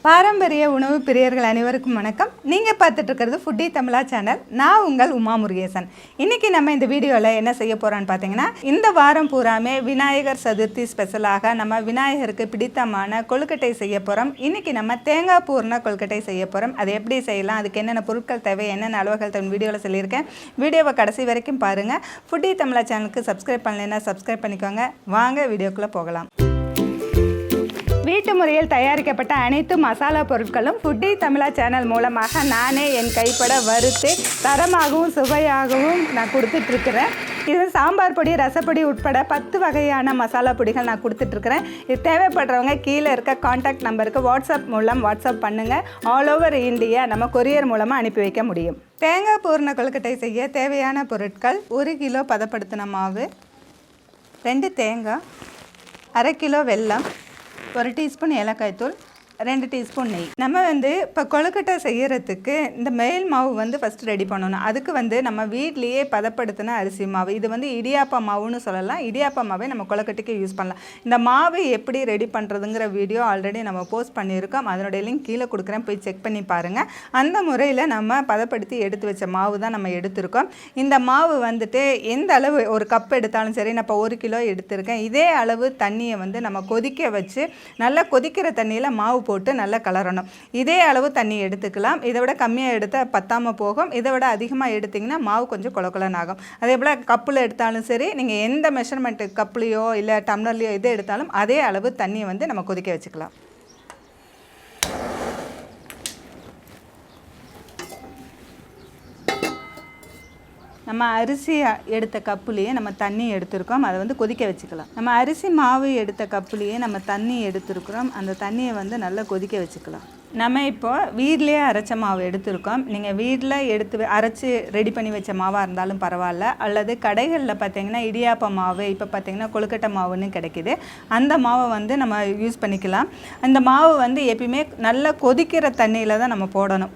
பாரம்பரிய உணவு பிரியர்கள் அனைவருக்கும் வணக்கம். நீங்கள் பார்த்துட்டு இருக்கிறது ஃபுட்டி தமிழா சேனல். நான் உங்கள் உமா முருகேசன். இன்றைக்கி நம்ம இந்த வீடியோவில் என்ன செய்ய போகிறோன்னு பார்த்தீங்கன்னா, இந்த வாரம் பூராமே விநாயகர் சதுர்த்தி ஸ்பெஷலாக நம்ம விநாயகருக்கு பிடித்தமான கொழுக்கட்டை செய்ய போகிறோம். இன்றைக்கி நம்ம தேங்காய் பூர்ண கொழுக்கட்டை செய்ய போகிறோம். அது எப்படி செய்யலாம், அதுக்கு என்னென்ன பொருட்கள் தேவை, என்னென்ன அளவுகள் தேவை வீடியோவில் சொல்லியிருக்கேன். வீடியோவை கடைசி வரைக்கும் பாருங்கள். ஃபுட்டி தமிழா சேனலுக்கு சப்ஸ்கிரைப் பண்ணலைன்னா சப்ஸ்கிரைப் பண்ணிக்கோங்க. வாங்க வீடியோக்குள்ளே போகலாம். வீட்டு முறையில் தயாரிக்கப்பட்ட அனைத்து மசாலா பொருட்களும் ஃபுட்டி தமிழா சேனல் மூலமாக நானே என் கைப்பட வறுத்து தரமாகவும் சுவையாகவும் நான் கொடுத்துட்ருக்கிறேன். இது சாம்பார் பொடி, ரசப்பொடி உட்பட 10 வகையான மசாலா பொடிகள் நான் கொடுத்துட்ருக்கிறேன். இது தேவைப்படுறவங்க கீழே இருக்க காண்டாக்ட் நம்பருக்கு வாட்ஸ்அப் மூலம் வாட்ஸ்அப் பண்ணுங்கள். ஆல் ஓவர் இந்தியா நம்ம கொரியர் மூலமாக அனுப்பி வைக்க முடியும். தேங்காய் பூர்ண கொழுக்கட்டை செய்ய தேவையான பொருட்கள்: 1 கிலோ பதப்படுத்தின மாவு, 2 தேங்காய், 1/2 கிலோ வெல்லம், 1 டீஸ்பூன் ஏலக்காய் தூள், 2 டீஸ்பூன் நெய். நம்ம இப்போ கொழுக்கட்டை செய்கிறதுக்கு இந்த மேல் மாவு ஃபஸ்ட்டு ரெடி பண்ணணும். அதுக்கு நம்ம வீட்லேயே பதப்படுத்தின அரிசி மாவு, இது இடியாப்பா மாவுன்னு சொல்லலாம். இடியாப்பா மாவே நம்ம கொழுக்கட்டைக்கு யூஸ் பண்ணலாம். இந்த மாவு எப்படி ரெடி பண்ணுறதுங்கிற வீடியோ ஆல்ரெடி நம்ம போஸ்ட் பண்ணியிருக்கோம். அதனுடைய லிங்க் கீழே கொடுக்குறேன், போய் செக் பண்ணி பாருங்கள். அந்த முறையில் நம்ம பதப்படுத்தி எடுத்து வச்ச மாவு தான் நம்ம எடுத்திருக்கோம். இந்த மாவு எந்த அளவு, ஒரு கப் எடுத்தாலும் சரி, நான் இப்போ 1 கிலோ எடுத்திருக்கேன். இதே அளவு தண்ணியை நம்ம கொதிக்க வச்சு, நல்லா கொதிக்கிற தண்ணியில் மாவு போட்டு நல்லா கலரணும். இதே அளவு தண்ணி எடுத்துக்கலாம். இதை விட கம்மியாக எடுத்தால் பத்தாமல் போகும். இதை விட அதிகமாக எடுத்திங்கன்னா மாவு கொஞ்சம் கொலகொலன்னு ஆகும். அதே போல் கப்பில் எடுத்தாலும் சரி, நீங்கள் எந்த மெஷர்மெண்ட்டு கப்லேயோ இல்லை டம்ளர்லையோ எது எடுத்தாலும் அதே அளவு தண்ணியை நம்ம கொதிக்க வச்சுக்கலாம். நம்ம அரிசி எடுத்த கப்புலேயே நம்ம தண்ணி எடுத்துருக்கோம். அதை கொதிக்க வச்சுக்கலாம். நம்ம அரிசி மாவு எடுத்த கப்புலேயே நம்ம தண்ணி எடுத்துருக்குறோம். அந்த தண்ணியை நல்லா கொதிக்க வச்சுக்கலாம். நம்ம இப்போ வீட்லேயே அரைச்ச மாவு எடுத்துருக்கோம். நீங்கள் வீட்டில் அரைச்சி ரெடி பண்ணி வச்ச மாவாக இருந்தாலும் பரவாயில்ல. அல்லது கடைகளில் பார்த்தீங்கன்னா இடியாப்ப மாவு, இப்போ பார்த்தீங்கன்னா கொழுக்கட்டை மாவுன்னு கிடைக்கிது. அந்த மாவை நம்ம யூஸ் பண்ணிக்கலாம். அந்த மாவு எப்பயுமே நல்லா கொதிக்கிற தண்ணியில் தான் நம்ம போடணும்.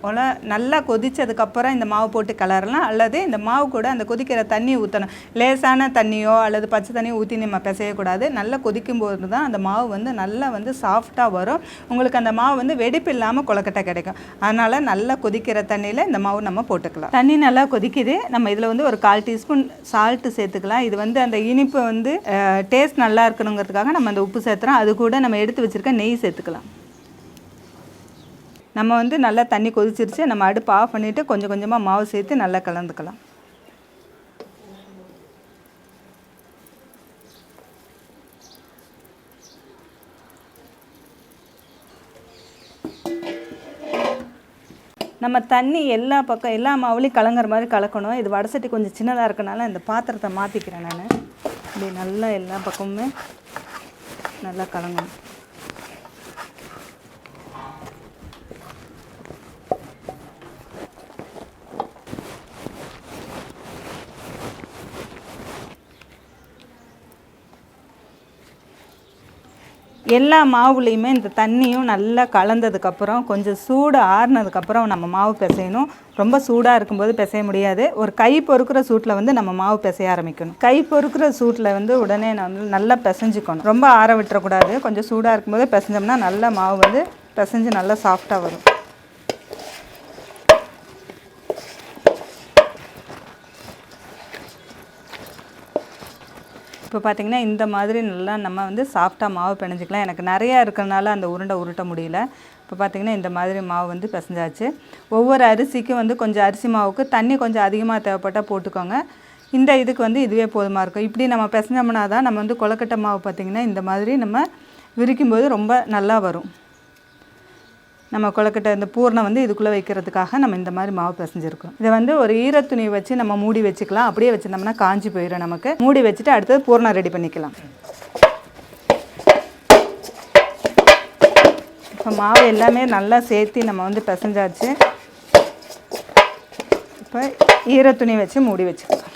நல்லா கொதித்ததுக்கப்புறம் இந்த மாவு போட்டு கலரலாம். அல்லது இந்த மாவு கூட அந்த கொதிக்கிற தண்ணி ஊற்றணும். லேசான தண்ணியோ அல்லது பச்சை தண்ணியோ ஊற்றி நம்ம பிசையக்கூடாது. நல்லா கொதிக்கும்போது தான் அந்த மாவு நல்லா சாஃப்டாக வரும். உங்களுக்கு அந்த மாவு வெடிப்பு இல்லாமல் கொழுக்கட்டை கிடைக்கும். அதனால் நல்லா கொதிக்கிற தண்ணியில் இந்த மாவு நம்ம போட்டுக்கலாம். தண்ணி நல்லா கொதிக்குது. நம்ம இதில் ஒரு 1/4 டீஸ்பூன் சால்ட்டு சேர்த்துக்கலாம். இது அந்த இனிப்பு டேஸ்ட் நல்லா இருக்கணுங்கிறதுக்காக நம்ம அந்த உப்பு சேர்த்துறோம். அது கூட நம்ம எடுத்து வச்சுருக்க நெய் சேர்த்துக்கலாம். நம்ம நல்லா தண்ணி கொதிச்சிருச்சு. நம்ம அடுப்பு ஆஃப் பண்ணிவிட்டு கொஞ்சம் கொஞ்சமாக மாவு சேர்த்து நல்லா கலந்துக்கலாம். நம்ம தண்ணி எல்லா பக்கம் எல்லா மாவுலையும் கலங்குற மாதிரி கலக்கணும். இது வடசட்டி கொஞ்சம் சின்னதாக இருக்கனால இந்த பாத்திரத்தை மாற்றிக்கிறேன். நான் இப்படி நல்லா எல்லா பக்கமுமே நல்லா கலங்கணும். எல்லா மாவுலேயுமே இந்த தண்ணியும் நல்லா கலந்ததுக்கப்புறம் கொஞ்சம் சூடு ஆறுனதுக்கப்புறம் நம்ம மாவு பிசையணும். ரொம்ப சூடாக இருக்கும்போது பிசைய முடியாது. ஒரு கை பொறுக்கிற சூட்டில் நம்ம மாவு பிசைய ஆரம்பிக்கணும். கை பொறுக்கிற சூட்டில் உடனே நல்லா பிசைஞ்சிக்கணும். ரொம்ப ஆற விட்டுறக்கூடாது. கொஞ்சம் சூடாக இருக்கும்போது பிசைஞ்சோம்னா நல்லா மாவு பிசைஞ்சு நல்லா சாஃப்டாக வரும். இப்போ பார்த்திங்கன்னா இந்த மாதிரி நல்லா நம்ம சாஃப்டாக மாவு பிணைஞ்சிக்கலாம். எனக்கு நிறையா இருக்கிறனால அந்த உருட்ட முடியல. இப்போ பார்த்திங்கன்னா இந்த மாதிரி மாவு பிசைஞ்சாச்சு. ஒவ்வொரு அரிசிக்கும் கொஞ்சம் அரிசி மாவுக்கு தண்ணி கொஞ்சம் அதிகமாக தேவைப்பட்டால் போட்டுக்கோங்க. இந்த இதுக்கு இதுவே போதுமாக இருக்கும். இப்படி நம்ம பிசைஞ்சோம்னா தான் நம்ம கொழுக்கட்டை மாவு பார்த்திங்கன்னா இந்த மாதிரி நம்ம விரிக்கும்போது ரொம்ப நல்லா வரும். நம்ம கொழுக்கட்டை இந்த பூர்ணம் இதுக்குள்ளே வைக்கிறதுக்காக நம்ம இந்த மாதிரி மாவு பிசைஞ்சிருக்கோம். இதை ஒரு ஈரத்துணி வச்சு நம்ம மூடி வச்சுக்கலாம். அப்படியே வச்சுருந்தோம்னா காஞ்சி போயிடும். நமக்கு மூடி வச்சுட்டு அடுத்தது பூர்ணம் ரெடி பண்ணிக்கலாம். இப்போ மாவு எல்லாமே நல்லா சேர்த்து நம்ம பிசைஞ்சாச்சு. இப்போ ஈரத்துணி வச்சு மூடி வச்சுக்கலாம்.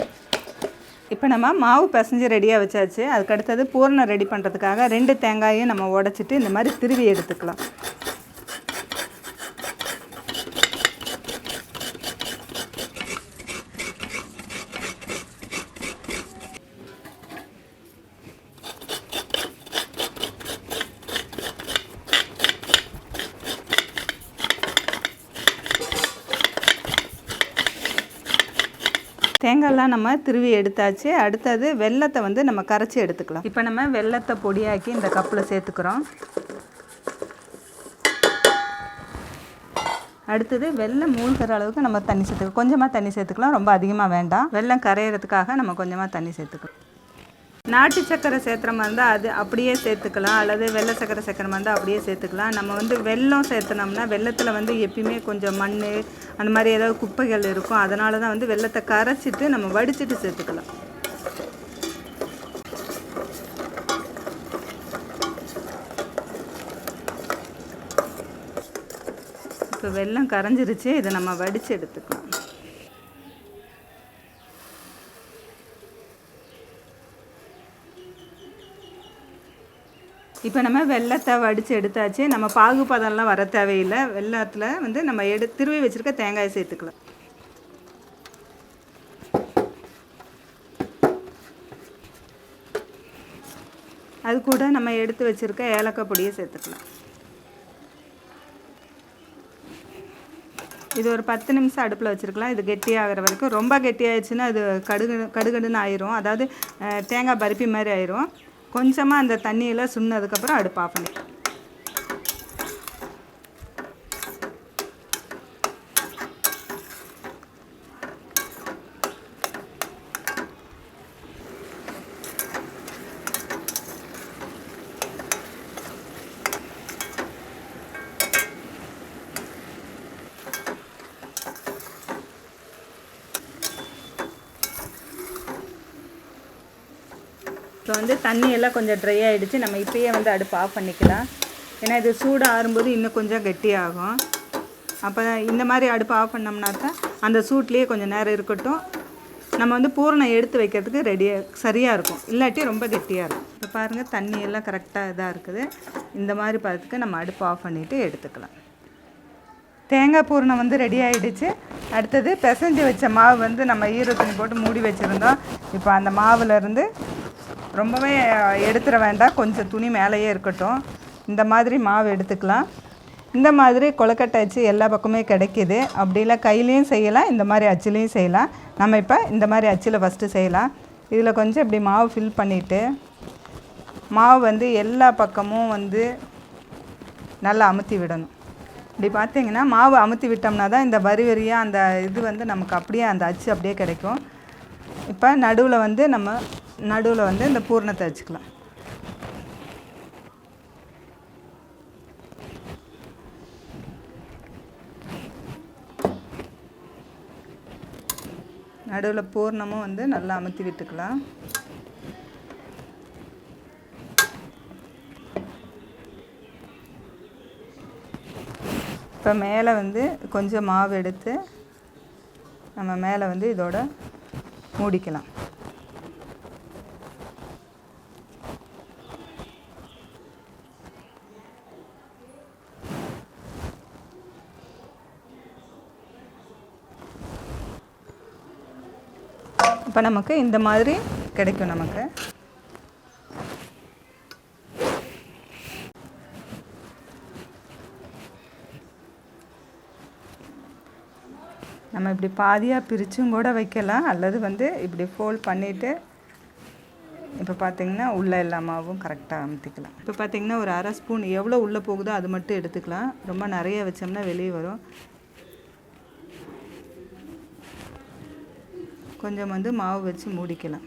இப்போ நம்ம மாவு பிசைஞ்சு ரெடியாக வச்சாச்சு. அதுக்கு அடுத்தது பூர்ணம் ரெடி பண்ணுறதுக்காக 2 தேங்காயும் நம்ம உடைச்சிட்டு இந்த மாதிரி திருவி எடுத்துக்கலாம். தேங்காய்லாம் நம்ம திருவி எடுத்தாச்சு. அடுத்தது வெல்லத்தை வந்து நம்ம கரைச்சி எடுத்துக்கலாம். இப்போ நம்ம வெல்லத்தை பொடியாக்கி இந்த கப்பில் சேர்த்துக்கிறோம். அடுத்தது வெல்லம் மூழ்கிற அளவுக்கு நம்ம தண்ணி சேர்த்துக்கலாம். கொஞ்சமாக தண்ணி சேர்த்துக்கலாம், ரொம்ப அதிகமாக வேண்டாம். வெல்லம் கரையிறதுக்காக நம்ம கொஞ்சமாக தண்ணி சேர்த்துக்கலாம். நாட்டு சக்கரை சேர்த்துற மாதிரி இருந்தால் அது அப்படியே சேர்த்துக்கலாம், அல்லது வெள்ளை சக்கரை சேர்க்குற மாதிரி இருந்தால் அப்படியே சேர்த்துக்கலாம். நம்ம வந்து வெல்லம் சேர்த்துனோம்னா வெல்லத்தில் வந்து எப்பயுமே கொஞ்சம் மண் அந்த மாதிரி ஏதாவது குப்பைகள் இருக்கும். அதனால தான் வந்து வெல்லத்தை கரைச்சிட்டு நம்ம வடிச்சிட்டு சேர்த்துக்கலாம். இப்போ வெல்லம் கரைஞ்சிருச்சு, இதை நம்ம வடித்து எடுத்துக்கலாம். இப்போ நம்ம வெல்லத்தை வடித்து எடுத்தாச்சு. நம்ம பாகுபதம்லாம் வர தேவையில்லை. வெல்லத்தில் வந்து நம்ம திருவி வச்சுருக்க தேங்காயை சேர்த்துக்கலாம். அது கூட நம்ம எடுத்து வச்சுருக்க ஏலக்காய் பொடியை சேர்த்துக்கலாம். இது ஒரு 10 நிமிஷம் அடுப்பில் வச்சுருக்கலாம். இது கெட்டியாகிற வரைக்கும். ரொம்ப கெட்டியாகிடுச்சுன்னா அது கடுகடுன்னு ஆயிரும், அதாவது தேங்காய் பருப்பி மாதிரி ஆயிரும். கொஞ்சமாக அந்த தண்ணியில் சுண்ணதுக்கப்புறம் அடுப்பு ஆஃப் பண்ணிக்கலாம். இப்போ வந்து தண்ணியெல்லாம் கொஞ்சம் ட்ரை ஆகிடுச்சு. நம்ம இப்போயே வந்து அடுப்பு ஆஃப் பண்ணிக்கலாம். ஏன்னா இது சூடு ஆறும்போது இன்னும் கொஞ்சம் கெட்டியாகும். அப்போ இந்த மாதிரி அடுப்பு ஆஃப் பண்ணோம்னாக்கா அந்த சூட்லேயே கொஞ்சம் நேரம் இருக்கட்டும். நம்ம வந்து பூரணம் எடுத்து வைக்கிறதுக்கு சரியாக இருக்கும். இல்லாட்டி ரொம்ப கெட்டியாக இருக்கும். இப்போ பாருங்கள், தண்ணியெல்லாம் கரெக்டாக இதாக இருக்குது. இந்த மாதிரி பார்த்துக்கு நம்ம அடுப்பு ஆஃப் பண்ணிவிட்டு எடுத்துக்கலாம். தேங்காய் பூரணம் வந்து ரெடி ஆகிடுச்சு. அடுத்தது பிசைஞ்சு வச்ச மாவு வந்து நம்ம ஈரத்துணி போட்டு மூடி வச்சுருந்தோம். இப்போ அந்த மாவுலேருந்து ரொம்பவே எடுத்துட வேண்டாம், கொஞ்சம் துணி மேலேயே இருக்கட்டும். இந்த மாதிரி மாவு எடுத்துக்கலாம். இந்த மாதிரி கொழுக்கட்டை அச்சு எல்லா பக்கமே கிடைக்கிது. அப்படி இல்லை கையிலையும் செய்யலாம், இந்த மாதிரி அச்சுலேயும் செய்யலாம். நம்ம இப்போ இந்த மாதிரி அச்சில் ஃபஸ்ட்டு செய்யலாம். இதில் கொஞ்சம் இப்படி மாவு ஃபில் பண்ணிவிட்டு மாவு வந்து எல்லா பக்கமும் வந்து நல்லா அமுத்தி விடணும். இப்படி பார்த்தீங்கன்னா மாவு அமுத்தி விட்டோம்னா தான் இந்த வரி வரியாக அந்த இது வந்து நமக்கு அப்படியே அந்த அச்சு அப்படியே கிடைக்கும். இப்போ நடுவில் வந்து இந்த பூரணத்தை வச்சுக்கலாம். நடுவில் பூரணமும் வந்து நல்லா அமுத்தி விட்டுக்கலாம். இப்போ மேலே வந்து கொஞ்சம் மாவு எடுத்து நம்ம மேலே வந்து இதோட மூடிக்கலாம். இப்போ நமக்கு இந்த மாதிரி கிடைக்கும். நமக்கு நம்ம இப்படி பாதியாக பிரிச்சும் கூட வைக்கலாம், அல்லது வந்து இப்படி ஃபோல்ட் பண்ணிவிட்டு இப்போ பார்த்திங்கன்னா உள்ளே எல்லா மாவும் கரெக்டாக அமுத்திக்கலாம். இப்போ பார்த்திங்கன்னா ஒரு அரை ஸ்பூன் எவ்வளோ உள்ளே போகுதோ அது மட்டும் எடுத்துக்கலாம். ரொம்ப நிறைய வச்சோம்னா வெளியே வரும். கொஞ்சம் வந்து மாவு வச்சு மூடிக்கலாம்.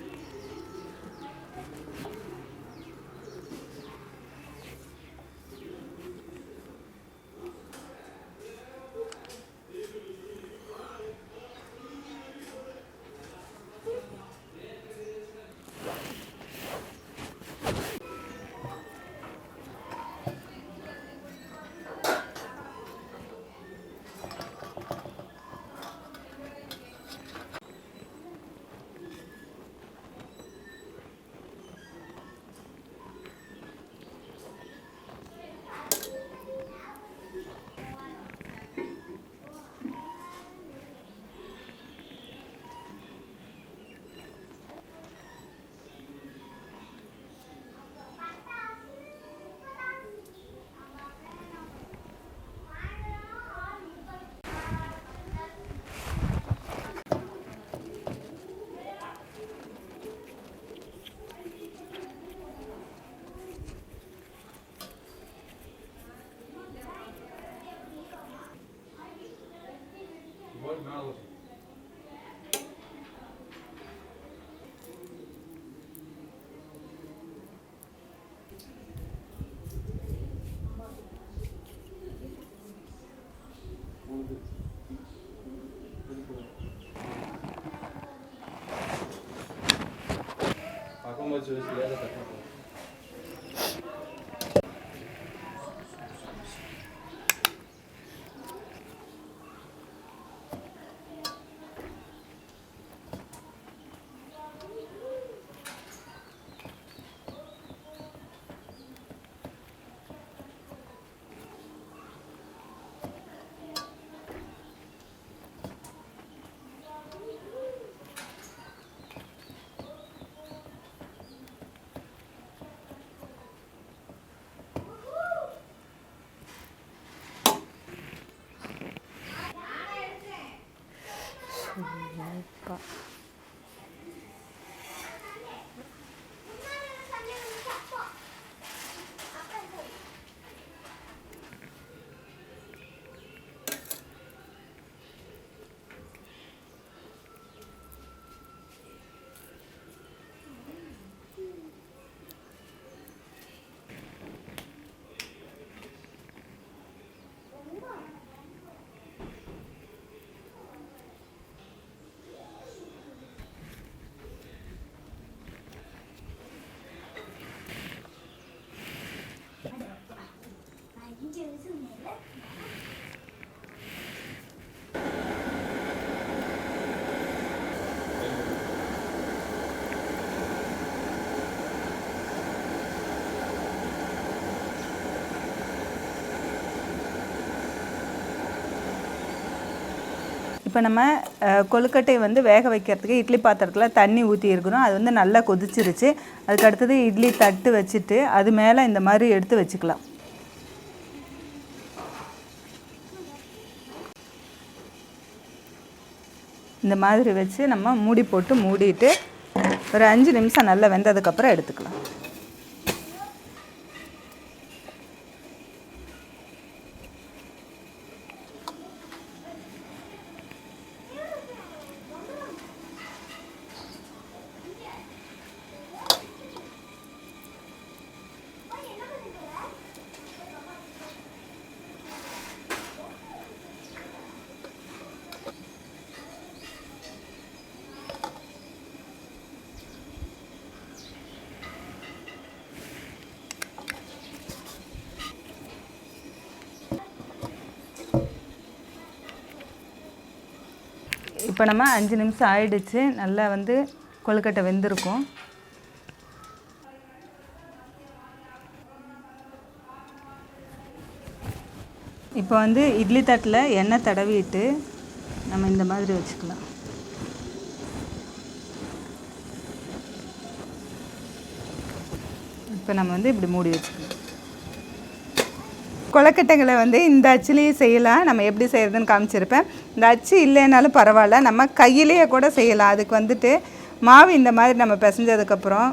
இப்போ நம்ம கொழுக்கட்டை வந்து வேக வைக்கிறதுக்கு இட்லி பாத்திரத்தில் தண்ணி ஊற்றி இருக்கணும். அது வந்து நல்லா கொதிச்சிருச்சு. அதுக்கு அடுத்தது இட்லி தட்டு வச்சுட்டு அது மேலே இந்த மாதிரி எடுத்து வச்சுக்கலாம். இந்த மாதிரி வச்சு நம்ம மூடி போட்டு மூடிட்டு ஒரு 5 நிமிஷம் நல்லா வெந்ததுக்கப்புறம் எடுத்துக்கலாம். இப்போ நம்ம 5 நிமிஷம் ஆயிடுச்சு. நல்லா வந்து கொழுக்கட்டை வெந்திருக்கும். இப்போ வந்து இட்லி தட்டில் எண்ணெய் தடவிட்டு நம்ம இந்த மாதிரி வச்சுக்கலாம். இப்போ நம்ம வந்து இப்படி மூடி வச்சுக்கலாம். கொழுக்கட்டைகளை வந்து இந்த அச்சுலேயே செய்யலாம். நம்ம எப்படி செய்கிறதுன்னு காமிச்சிருப்பேன். இந்த அச்சு இல்லைனாலும் பரவாயில்ல, நம்ம கையிலேயே கூட செய்யலாம். அதுக்கு வந்துட்டு மாவு இந்த மாதிரி நம்ம பிசைஞ்சதுக்கப்புறம்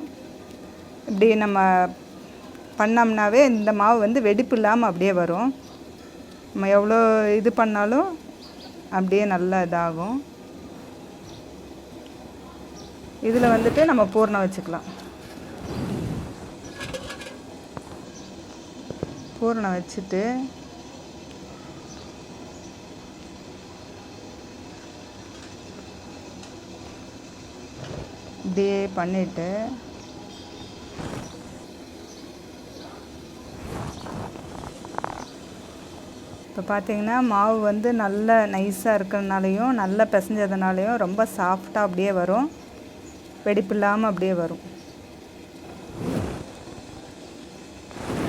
இப்படி நம்ம பண்ணோம்னாவே இந்த மாவு வந்து வெடிப்பு இல்லாமல் அப்படியே வரும். நம்ம எவ்வளோ இது பண்ணாலும் அப்படியே நல்லா இதாகும். இதில் வந்துட்டு நம்ம பூர்ணம் வச்சுக்கலாம். பூர்ணம் வச்சுட்டு இப்படியே பண்ணிவிட்டு இப்போ பார்த்தீங்கன்னா மாவு வந்து நல்ல நைஸாக இருக்கிறதுனாலையும் நல்லா பிசைஞ்சதுனாலையும் ரொம்ப சாஃப்டாக அப்படியே வரும். வெடிப்பு இல்லாமல் அப்படியே வரும்.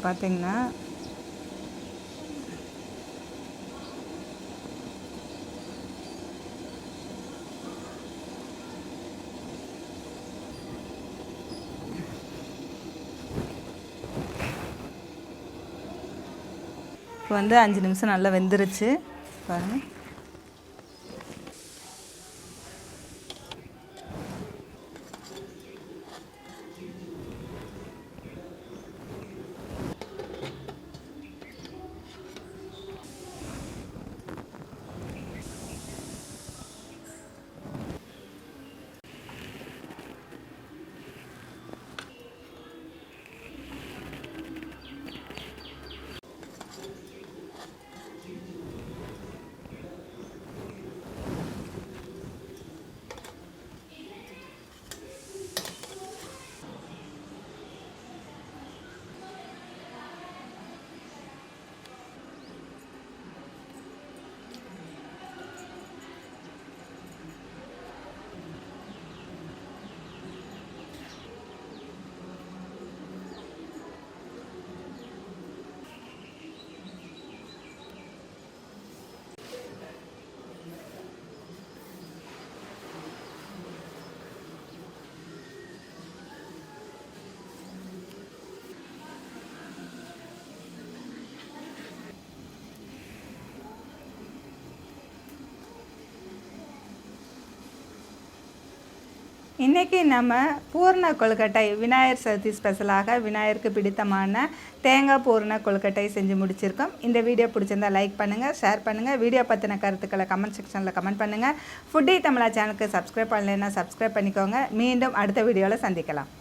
பார்த்தீங்கன்னா இப்போ வந்து 5 நிமிஷம் நல்லா வெந்துருச்சு பாருங்கள். இன்றைக்கி நம்ம பூர்ண கொழுக்கட்டை விநாயகர் சதுர்த்தி ஸ்பெஷலாக விநாயகருக்கு பிடித்தமான தேங்காய் பூர்ண கொழுக்கட்டை செஞ்சு முடிச்சிருக்கோம். இந்த வீடியோ பிடிச்சிருந்தா லைக் பண்ணுங்கள், ஷேர் பண்ணுங்கள். வீடியோ பற்றின கருத்துக்களை கமெண்ட் செக்ஷனில் கமெண்ட் பண்ணுங்கள். ஃபுட்டி தமிழா சேனலுக்கு சப்ஸ்கிரைப் பண்ணலைன்னா சப்ஸ்கிரைப் பண்ணிக்கோங்க. மீண்டும் அடுத்த வீடியோவில் சந்திக்கலாம்.